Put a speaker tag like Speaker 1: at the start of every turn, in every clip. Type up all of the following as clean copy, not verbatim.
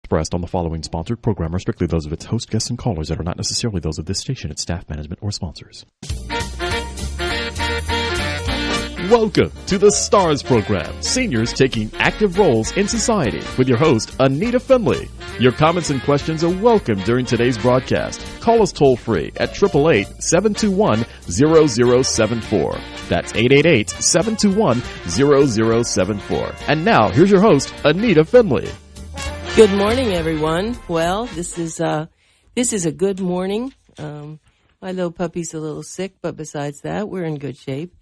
Speaker 1: Expressed on the following sponsored program are strictly those of its host, guests, and callers that are not necessarily those of this station, its staff, management, or sponsors. Welcome to the STARS program, Seniors Taking Active Roles in Society, with your host, Anita Finley. Your comments and questions are welcome during today's broadcast. Call us toll-free at 888-721-0074. That's 888-721-0074. And now, here's your host, Anita Finley.
Speaker 2: Good morning, everyone. Well, this is a good morning. My little puppy's a little sick, but besides that, we're in good shape.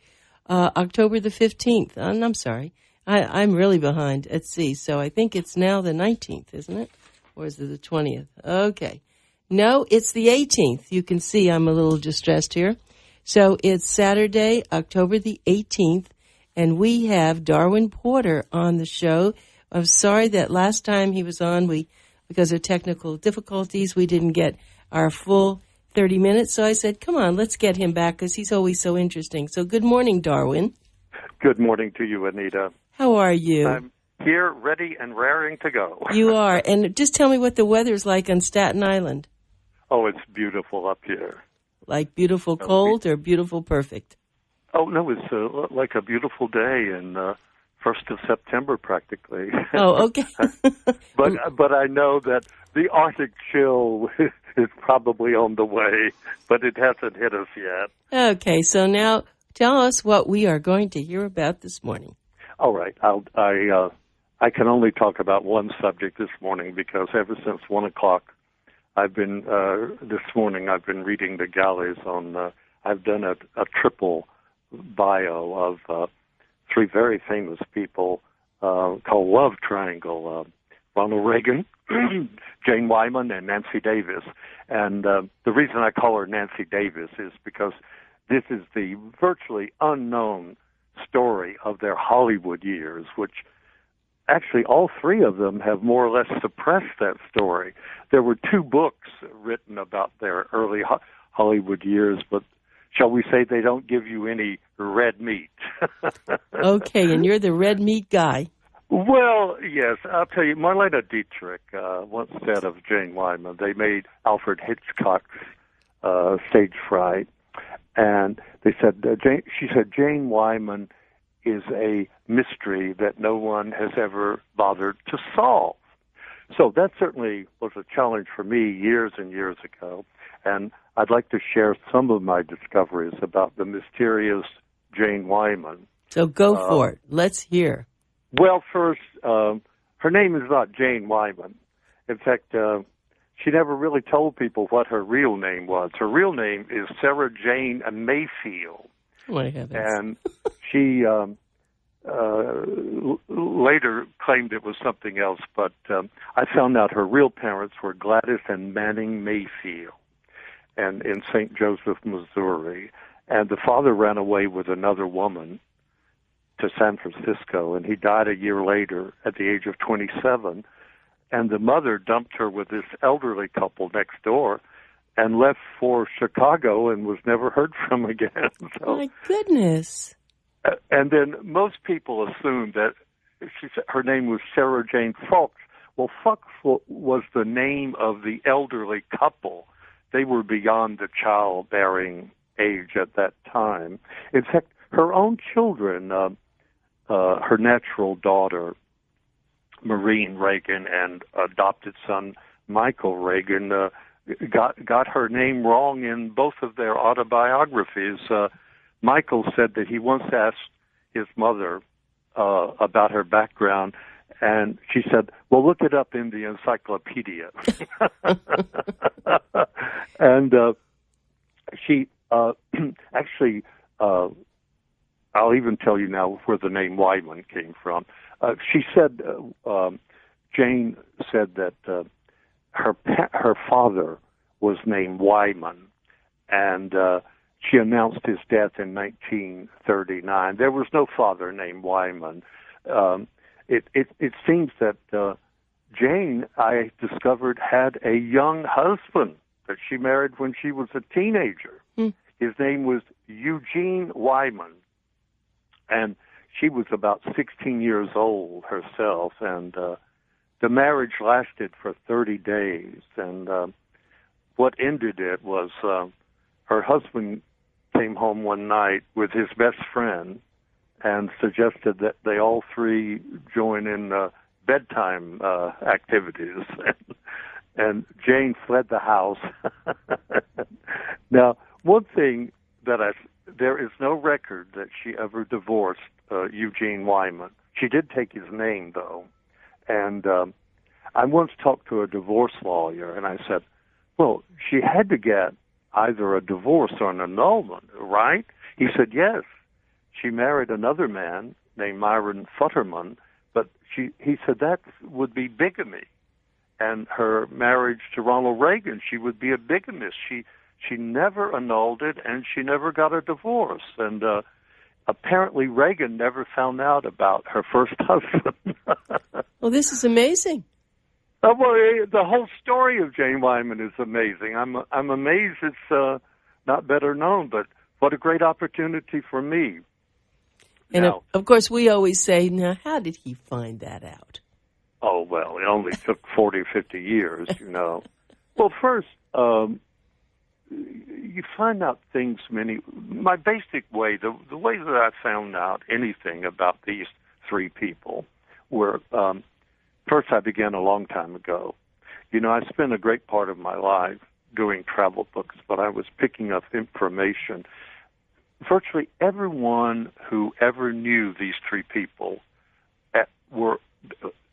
Speaker 2: October the 15th. I'm sorry. I'm really behind at sea, so I think it's now the 19th, isn't it? Or is it the 20th? Okay. No, it's the 18th. You can see I'm a little distressed here. So it's Saturday, October the 18th, and we have Darwin Porter on the show. I'm sorry that last time he was on, because of technical difficulties, we didn't get our full 30 minutes. So I said, come on, let's get him back because he's always so interesting. So good morning, Darwin.
Speaker 3: Good morning to you, Anita.
Speaker 2: How are you?
Speaker 3: I'm here, ready and raring to go.
Speaker 2: You are. And just tell me what the weather's like on Staten Island.
Speaker 3: Oh, it's beautiful up here.
Speaker 2: Like beautiful cold or beautiful perfect?
Speaker 3: Oh, no, it's like a beautiful day in 1st of September practically.
Speaker 2: Oh, okay.
Speaker 3: But I know that the Arctic chill is probably on the way, but it hasn't hit us yet.
Speaker 2: Okay, so now tell us what we are going to hear about this morning.
Speaker 3: All right. I can only talk about one subject this morning because ever since 1 o'clock, this morning I've been reading the galleys on, I've done a triple bio of three very famous people called Love Triangle, Ronald Reagan, Jane Wyman, and Nancy Davis. And the reason I call her Nancy Davis is because this is the virtually unknown story of their Hollywood years, which actually all three of them have more or less suppressed that story. There were two books written about their early Hollywood years, but shall we say they don't give you any red meat.
Speaker 2: Okay, and you're the red meat guy.
Speaker 3: Well, yes, I'll tell you, Marlene Dietrich once said of Jane Wyman, they made Alfred Hitchcock's Stage Fright, and they said, she said, Jane Wyman is a mystery that no one has ever bothered to solve. So that certainly was a challenge for me years and years ago, and I'd like to share some of my discoveries about the mysterious Jane Wyman.
Speaker 2: So go for it. Let's hear.
Speaker 3: Well, first, her name is not Jane Wyman. In fact, she never really told people what her real name was. Her real name is Sarah Jane Mayfield.
Speaker 2: Oh, my heavens.
Speaker 3: And she later claimed it was something else, but I found out her real parents were Gladys and Manning Mayfield, and in St. Joseph, Missouri. And the father ran away with another woman to San Francisco, and he died a year later at the age of 27. And the mother dumped her with this elderly couple next door and left for Chicago and was never heard from again. So,
Speaker 2: my goodness.
Speaker 3: And then most people assumed that her name was Sarah Jane Fox. Well, Fox was the name of the elderly couple. They were beyond the childbearing age at that time. In fact, her own children, her natural daughter, Maureen Reagan, and adopted son, Michael Reagan, got her name wrong in both of their autobiographies. Michael said that he once asked his mother about her background, and she said, well, look it up in the encyclopedia. And she actually, I'll even tell you now where the name Wyman came from. She said, Jane said that her father was named Wyman, and she announced his death in 1939. There was no father named Wyman. It seems that Jane, I discovered, had a young husband that she married when she was a teenager. His name was Eugene Wyman, and she was about 16 years old herself, and the marriage lasted for 30 days, and what ended it was her husband came home one night with his best friend and suggested that they all three join in bedtime activities. And Jane fled the house. Now, one thing there is no record that she ever divorced Eugene Wyman. She did take his name, though. And I once talked to a divorce lawyer, and I said, well, she had to get either a divorce or an annulment, right? He said, yes. She married another man named Myron Futterman, but he said that would be bigamy. And her marriage to Ronald Reagan, she would be a bigamist. She never annulled it, and she never got a divorce. And apparently Reagan never found out about her first husband.
Speaker 2: Well, this is amazing.
Speaker 3: Well, the whole story of Jane Wyman is amazing. I'm amazed it's not better known, but what a great opportunity for me.
Speaker 2: And of course, we always say, now, how did he find that out?
Speaker 3: Oh, well, it only took 40 or 50 years, you know. Well, first, you find out things my basic way, the way that I found out anything about these three people were, first I began a long time ago. You know, I spent a great part of my life doing travel books, but I was picking up information. Virtually everyone who ever knew these three people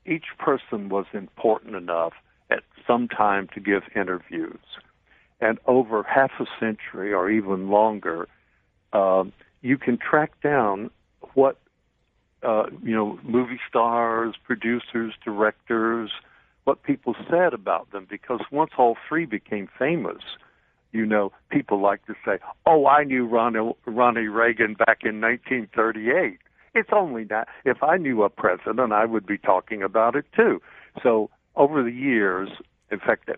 Speaker 3: each person was important enough at some time to give interviews. And over half a century or even longer, you can track down what, movie stars, producers, directors, what people said about them, because once all three became famous, you know, people like to say, oh, I knew Ronnie Reagan back in 1938. It's only that if I knew a president, I would be talking about it too. So over the years, in fact,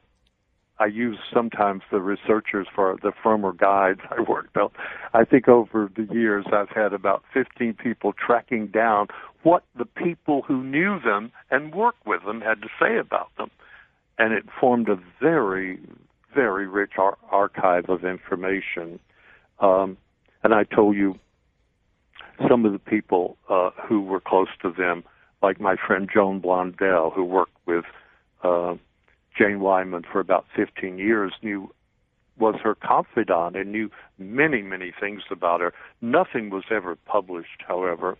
Speaker 3: I use sometimes the researchers for the firm or guides I worked on. I think over the years I've had about 15 people tracking down what the people who knew them and worked with them had to say about them. And it formed a very, very rich archive of information. And I told you some of the people who were close to them, like my friend Joan Blondell, who worked with Jane Wyman for about 15 years, was her confidant and knew many, many things about her. Nothing was ever published, however.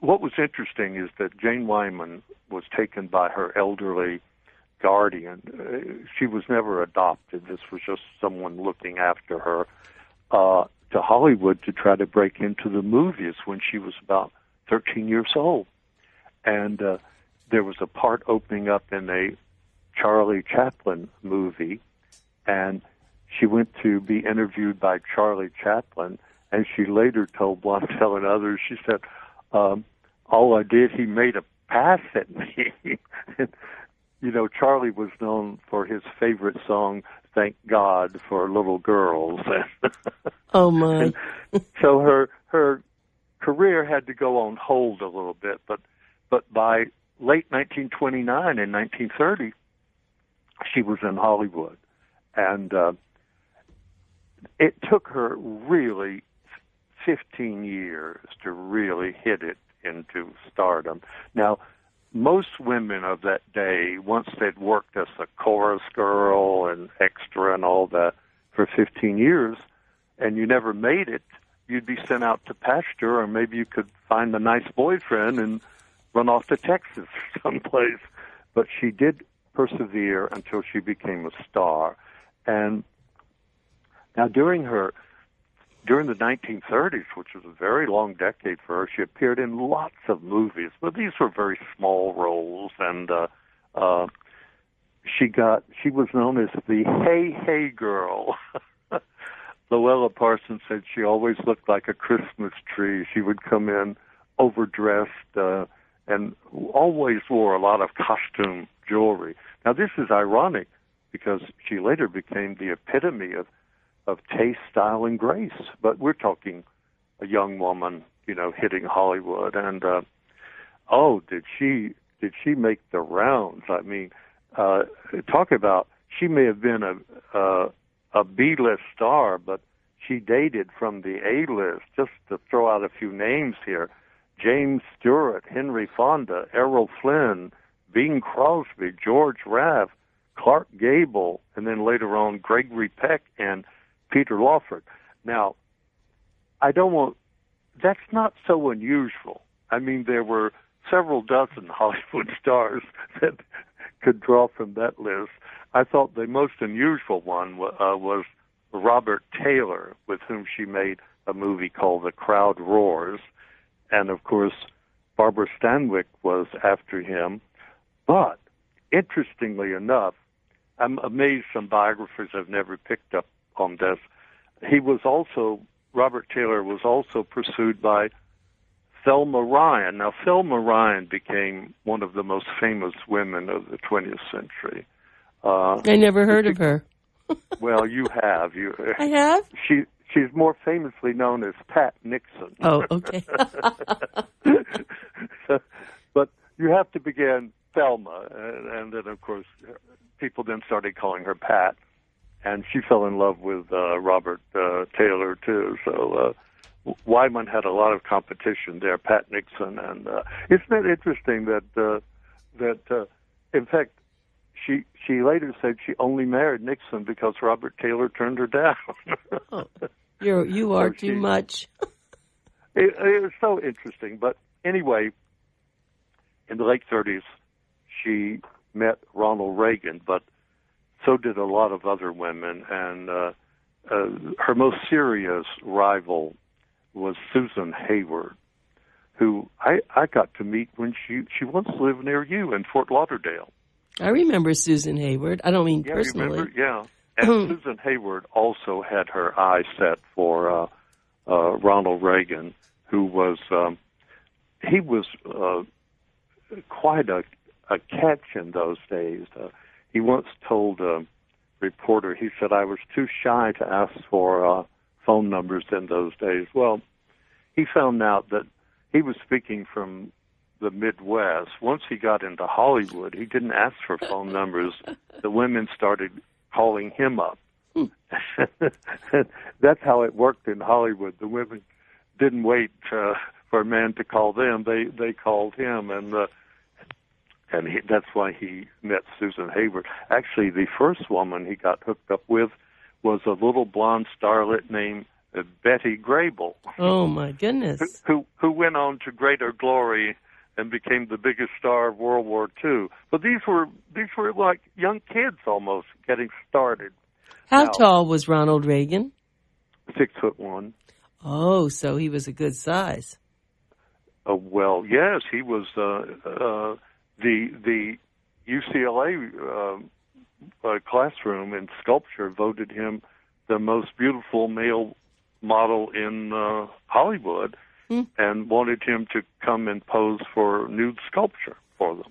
Speaker 3: What was interesting is that Jane Wyman was taken by her elderly guardian. She was never adopted. This was just someone looking after her, to Hollywood to try to break into the movies when she was about 13 years old. And there was a part opening up in a Charlie Chaplin movie, and she went to be interviewed by Charlie Chaplin, and she later told Blondell and others, she said, all I did, he made a pass at me. You know, Charlie was known for his favorite song, Thank God for Little Girls.
Speaker 2: Oh, my.
Speaker 3: So her career had to go on hold a little bit, but by late 1929 and 1930, she was in Hollywood. And it took her really 15 years to really hit it into stardom. Now, most women of that day, once they'd worked as a chorus girl and extra and all that for 15 years, and you never made it, you'd be sent out to pasture, or maybe you could find a nice boyfriend and run off to Texas someplace. But she did persevere until she became a star. And now during the 1930s, which was a very long decade for her, she appeared in lots of movies, but these were very small roles, and she was known as the Hey Girl. Luella Parsons said she always looked like a Christmas tree. She would come in overdressed and always wore a lot of costume jewelry. Now, this is ironic because she later became the epitome of taste, style, and grace. But we're talking a young woman, you know, hitting Hollywood. And, did did she make the rounds? I mean, talk about, she may have been a B-list star, but she dated from the A-list. Just to throw out a few names here: James Stewart, Henry Fonda, Errol Flynn, Bing Crosby, George Raff, Clark Gable, and then later on Gregory Peck and Peter Lawford. Now, that's not so unusual. I mean, there were several dozen Hollywood stars that could draw from that list. I thought the most unusual one was Robert Taylor, with whom she made a movie called The Crowd Roars. And, of course, Barbara Stanwyck was after him. But, interestingly enough, I'm amazed some biographers have never picked up on this. Robert Taylor was also pursued by Thelma Ryan. Now, Thelma Ryan became one of the most famous women of the 20th century.
Speaker 2: I never heard of her.
Speaker 3: Well, you have.
Speaker 2: I have?
Speaker 3: She's more famously known as Pat Nixon.
Speaker 2: Oh, okay.
Speaker 3: But you have to begin Thelma, and then, of course, people then started calling her Pat, and she fell in love with Robert Taylor, too. So Wyman had a lot of competition there, Pat Nixon. And isn't it interesting that in fact, she later said she only married Nixon because Robert Taylor turned her down.
Speaker 2: Oh, you are too much.
Speaker 3: It was so interesting. But anyway, in the late 30s, she met Ronald Reagan, but so did a lot of other women. And her most serious rival was Susan Hayward, who I got to meet when she once lived near you in Fort Lauderdale.
Speaker 2: I remember Susan Hayward. I don't mean personally.
Speaker 3: And Susan Hayward also had her eye set for Ronald Reagan, who was he was quite a catch in those days. He once told a reporter, he said, "I was too shy to ask for phone numbers in those days." Well, he found out that he was speaking from the Midwest. Once he got into Hollywood, he didn't ask for phone numbers. The women started calling him up. That's how it worked in Hollywood. The women didn't wait for a man to call them. They called him, and that's why he met Susan Hayward. Actually, the first woman he got hooked up with was a little blonde starlet named Betty Grable.
Speaker 2: Oh, my goodness.
Speaker 3: Who went on to greater glory and became the biggest star of World War II. But these were like young kids almost getting started.
Speaker 2: How tall was Ronald Reagan?
Speaker 3: 6'1".
Speaker 2: Oh, so he was a good size.
Speaker 3: Well, yes, he was. The UCLA classroom in sculpture voted him the most beautiful male model in Hollywood, and wanted him to come and pose for nude sculpture for them.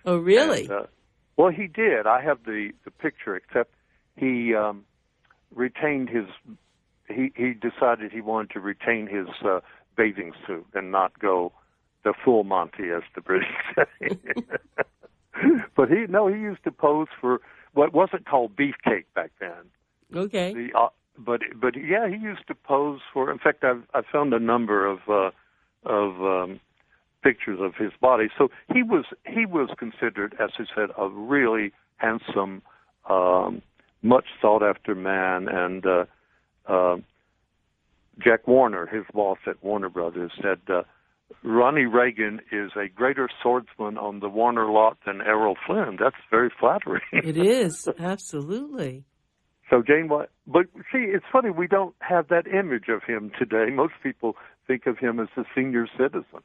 Speaker 2: Oh, really?
Speaker 3: And, well, he did. I have the picture, except he retained his. He decided he wanted to retain his bathing suit and not go the full Monty, as the British say. But he used to pose for what wasn't called beefcake back then.
Speaker 2: Okay.
Speaker 3: But yeah, he used to pose for. In fact, I found a number of pictures of his body. So he was considered, as I said, a really handsome, much sought after man. And Jack Warner, his boss at Warner Brothers, said Ronnie Reagan is a greater swordsman on the Warner lot than Errol Flynn. That's very flattering.
Speaker 2: It is, absolutely.
Speaker 3: So Jane, but see, it's funny, we don't have that image of him today. Most people think of him as a senior citizen.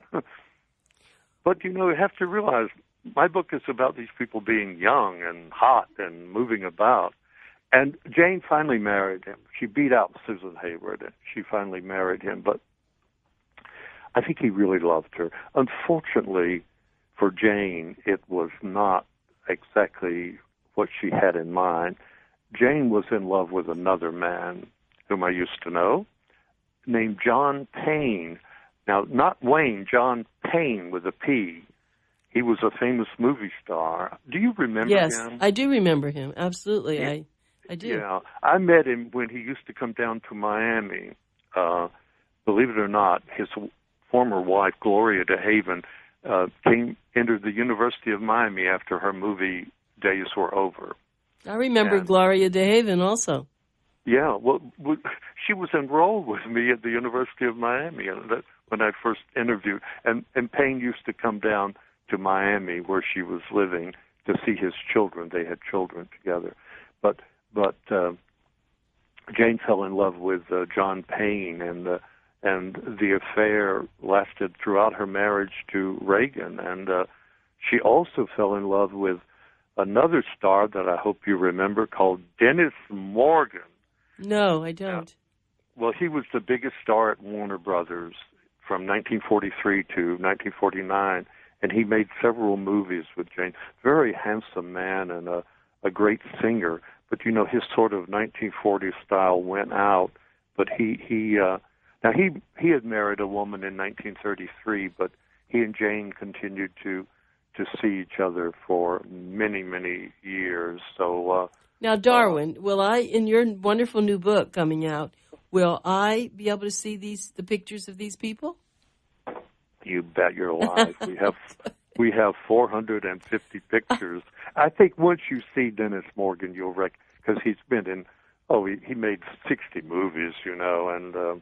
Speaker 3: But, you have to realize, my book is about these people being young and hot and moving about. And Jane finally married him. She beat out Susan Hayward, and she finally married him. But I think he really loved her. Unfortunately for Jane, it was not exactly what she had in mind. Jane was in love with another man whom I used to know, named John Payne. Now, not Wayne, John Payne with a P. He was a famous movie star. Do you remember
Speaker 2: Yes,
Speaker 3: him?
Speaker 2: I do remember him. Absolutely, I do.
Speaker 3: Yeah, I met him when he used to come down to Miami. Believe it or not, his former wife, Gloria DeHaven, entered the University of Miami after her movie days were over.
Speaker 2: I remember Gloria DeHaven also.
Speaker 3: Yeah, well, she was enrolled with me at the University of Miami when I first interviewed. And Payne used to come down to Miami where she was living to see his children. They had children together. But Jane fell in love with John Payne, and the affair lasted throughout her marriage to Reagan. And she also fell in love with another star that I hope you remember called Dennis Morgan.
Speaker 2: No, I don't.
Speaker 3: Well, he was the biggest star at Warner Brothers from 1943 to 1949, and he made several movies with Jane. Very handsome man and a great singer. But, you know, his sort of 1940s style went out. But he had married a woman in 1933, but he and Jane continued to see each other for many, many years. So
Speaker 2: now, Darwin, will I, in your wonderful new book coming out, will I be able to see the pictures of these people?
Speaker 3: You bet your life. We have 450 pictures. I think once you see Dennis Morgan, you'll because he's been in. He made 60 movies, you know, and of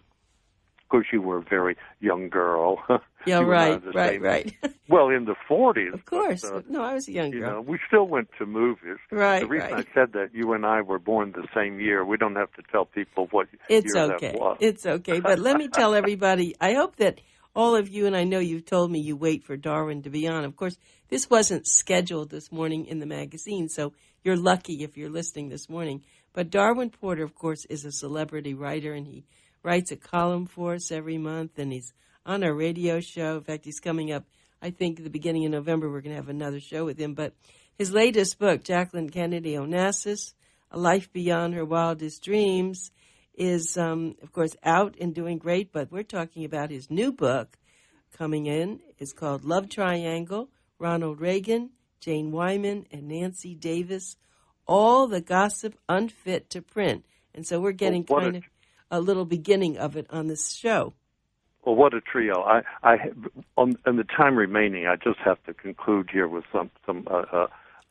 Speaker 3: course you were a very young girl.
Speaker 2: Yeah, right.
Speaker 3: Well, in the 40s.
Speaker 2: Of course.
Speaker 3: But,
Speaker 2: no, I was a young girl.
Speaker 3: You know, we still went to movies.
Speaker 2: Right,
Speaker 3: The reason
Speaker 2: right.
Speaker 3: I said that, you and I were born the same year. We don't have to tell people what
Speaker 2: It's
Speaker 3: year
Speaker 2: okay.
Speaker 3: that was.
Speaker 2: It's okay. But let me tell everybody, I hope that all of you, and I know you've told me you wait for Darwin to be on. Of course, this wasn't scheduled this morning in the magazine, so you're lucky if you're listening this morning. But Darwin Porter, of course, is a celebrity writer, and he writes a column for us every month, and he's on a radio show. In fact, he's coming up, I think, at the beginning of November, we're going to have another show with him. But his latest book, Jacqueline Kennedy Onassis, A Life Beyond Her Wildest Dreams, is, of course, out and doing great. But we're talking about his new book coming in. It's called Love Triangle, Ronald Reagan, Jane Wyman, and Nancy Davis, all the gossip unfit to print. And so we're getting kind of a little beginning of it on this show.
Speaker 3: Well, what a trio! On the time remaining, I just have to conclude here with some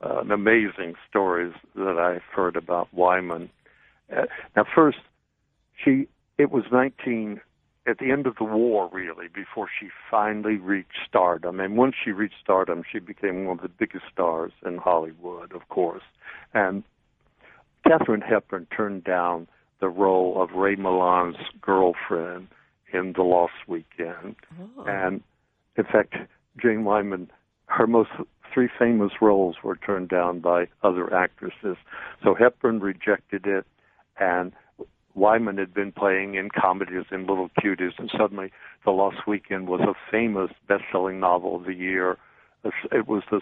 Speaker 3: amazing stories that I've heard about Wyman. Now, first, it was at the end of the war, really, before she finally reached stardom. And once she reached stardom, she became one of the biggest stars in Hollywood, of course. And Katharine Hepburn turned down the role of Ray Milland's girlfriend in The Lost Weekend. Oh. And, in fact, Jane Wyman, her most three famous roles were turned down by other actresses. So Hepburn rejected it, and Wyman had been playing in comedies and Little Cuties, and suddenly The Lost Weekend was a famous best-selling novel of the year. It was the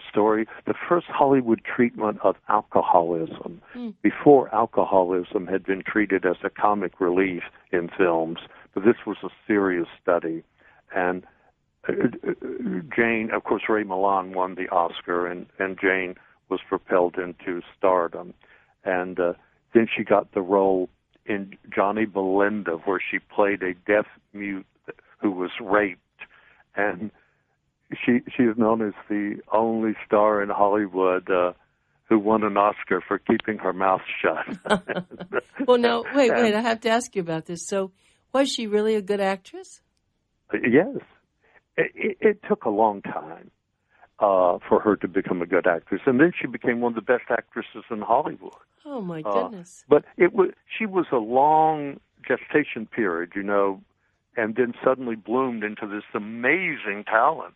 Speaker 3: first Hollywood treatment of alcoholism. Before, alcoholism had been treated as a comic relief in films, but this was a serious study. And Jane, of course, Ray Milland won the Oscar, and Jane was propelled into stardom. And then she got the role in Johnny Belinda, where she played a deaf mute who was raped. And she is known as the only star in Hollywood who won an Oscar for keeping her mouth shut.
Speaker 2: Well, no, wait, I have to ask you about this. So was she really a good actress?
Speaker 3: Yes. It took a long time for her to become a good actress, and then she became one of the best actresses in Hollywood.
Speaker 2: Oh, my goodness.
Speaker 3: But she was a long gestation period, you know, and then suddenly bloomed into this amazing talent.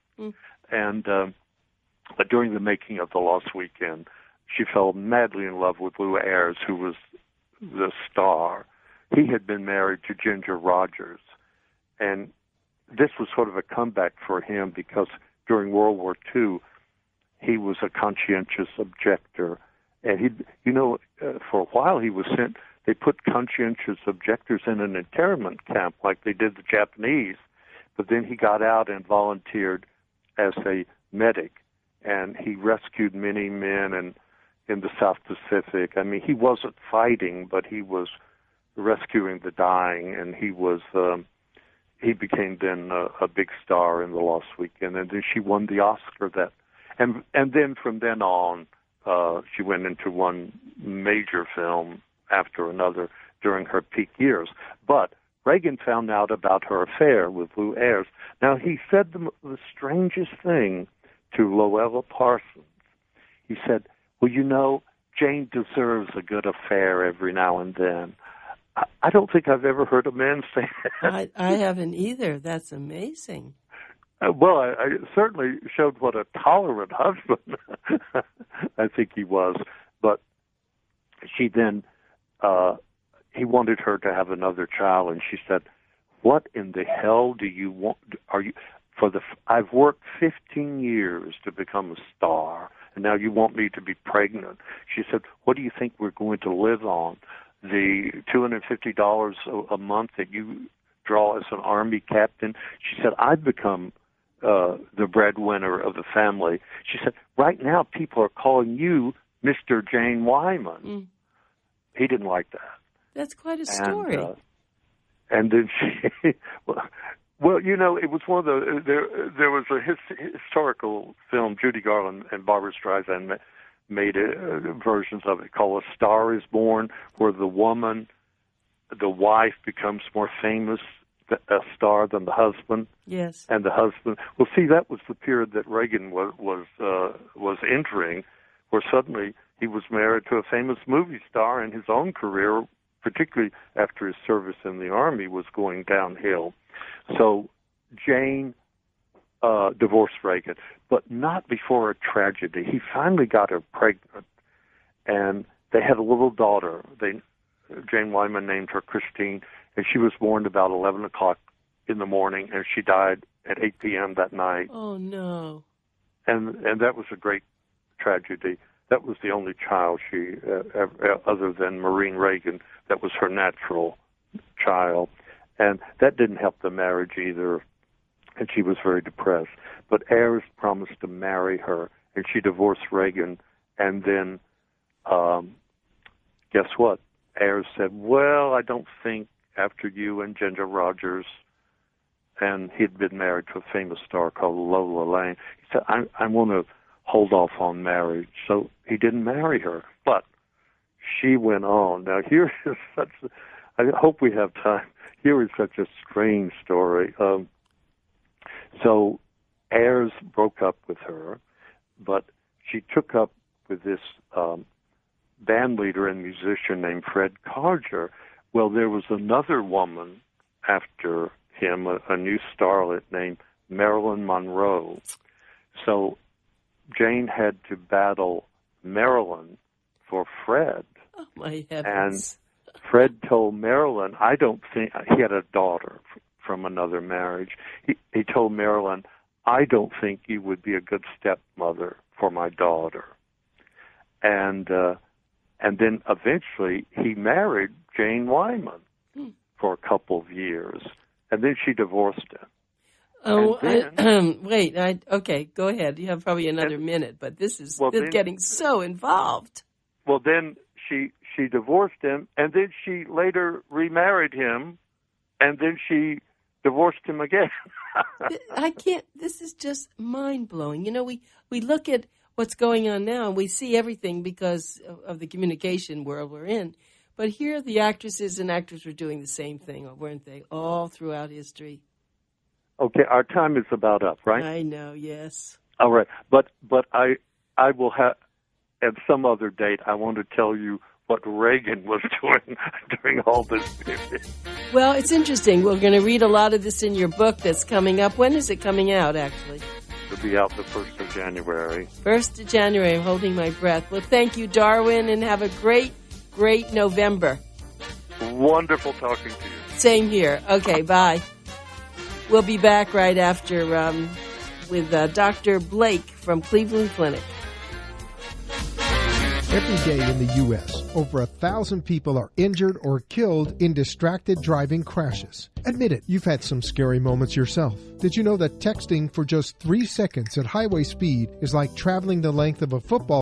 Speaker 3: And but during the making of The Lost Weekend, she fell madly in love with Lou Ayres, who was the star. He had been married to Ginger Rogers, and this was sort of a comeback for him because during World War II, he was a conscientious objector. And for a while he was sent, they put conscientious objectors in an internment camp like they did the Japanese, but then he got out and volunteered as a medic and he rescued many men in the South Pacific. I mean, he wasn't fighting, but he was rescuing the dying, and he became then a big star in The Lost Weekend, and then she won the Oscar and then from then on, she went into one major film after another during her peak years. But Reagan found out about her affair with Lou Ayres. Now, he said the strangest thing to Louella Parsons. He said, well, you know, Jane deserves a good affair every now and then. I don't think I've ever heard a man say that.
Speaker 2: I haven't either. That's amazing.
Speaker 3: Well, I certainly showed what a tolerant husband I think he was. But she then, he wanted her to have another child, and she said, what in the hell do you want? I've worked 15 years to become a star, and now you want me to be pregnant. She said, what do you think we're going to live on? The $250 a month that you draw as an Army captain? She said, I've become the breadwinner of the family. She said, right now people are calling you Mr. Jane Wyman. Mm. He didn't like that.
Speaker 2: That's quite a story.
Speaker 3: And then she, well, you know, it was one of the, there was a historical film, Judy Garland and Barbra Streisand made versions of it called A Star is Born, where the wife becomes more famous, a star, than the husband.
Speaker 2: Yes.
Speaker 3: And the husband, well, see, that was the period that Reagan was entering, where suddenly he was married to a famous movie star, and his own career, particularly after his service in the Army, was going downhill. So Jane divorced Reagan, but not before a tragedy. He finally got her pregnant, and they had a little daughter. Jane Wyman named her Christine, and she was born about 11 o'clock in the morning, and she died at 8 p.m. that night.
Speaker 2: Oh, no.
Speaker 3: And that was a great tragedy. That was the only child she, other than Maureen Reagan, that was her natural child. And that didn't help the marriage either, and she was very depressed. But Ayres promised to marry her, and she divorced Reagan. And then, guess what? Ayres said, well, I don't think after you and Ginger Rogers, and he'd been married to a famous star called Lola Lane. He said, I want to hold off on marriage. So he didn't marry her, but she went on. Now, here is I hope we have time. Here is such a strange story. So Ayres broke up with her, but she took up with this band leader and musician named Fred Carger. Well, there was another woman after him, a new starlet named Marilyn Monroe. So Jane had to battle Marilyn for Fred.
Speaker 2: Oh, my heavens.
Speaker 3: And Fred told Marilyn, I don't think, he had a daughter from another marriage. He told Marilyn, I don't think you would be a good stepmother for my daughter. And then eventually he married Jane Wyman for a couple of years, and then she divorced him.
Speaker 2: Oh, wait. Okay, go ahead. You have probably another minute, but this is getting so involved.
Speaker 3: Well, then she divorced him, and then she later remarried him, and then she divorced him again.
Speaker 2: I can't. This is just mind-blowing. You know, we look at what's going on now, and we see everything because of the communication world we're in. But here the actresses and actors were doing the same thing, weren't they, all throughout history?
Speaker 3: Okay, our time is about up, right?
Speaker 2: I know, yes.
Speaker 3: All right, but I will have, at some other date, I want to tell you what Reagan was doing during all this period.
Speaker 2: Well, it's interesting. We're going to read a lot of this in your book that's coming up. When is it coming out, actually?
Speaker 3: It'll be out the 1st of January.
Speaker 2: 1st of January. I'm holding my breath. Well, thank you, Darwin, and have a great November.
Speaker 3: Wonderful talking to you.
Speaker 2: Same here. Okay, bye. We'll be back right after with Dr. Blake from Cleveland Clinic.
Speaker 4: Every day in the U.S., over 1,000 people are injured or killed in distracted driving crashes. Admit it, you've had some scary moments yourself. Did you know that texting for just 3 seconds at highway speed is like traveling the length of a football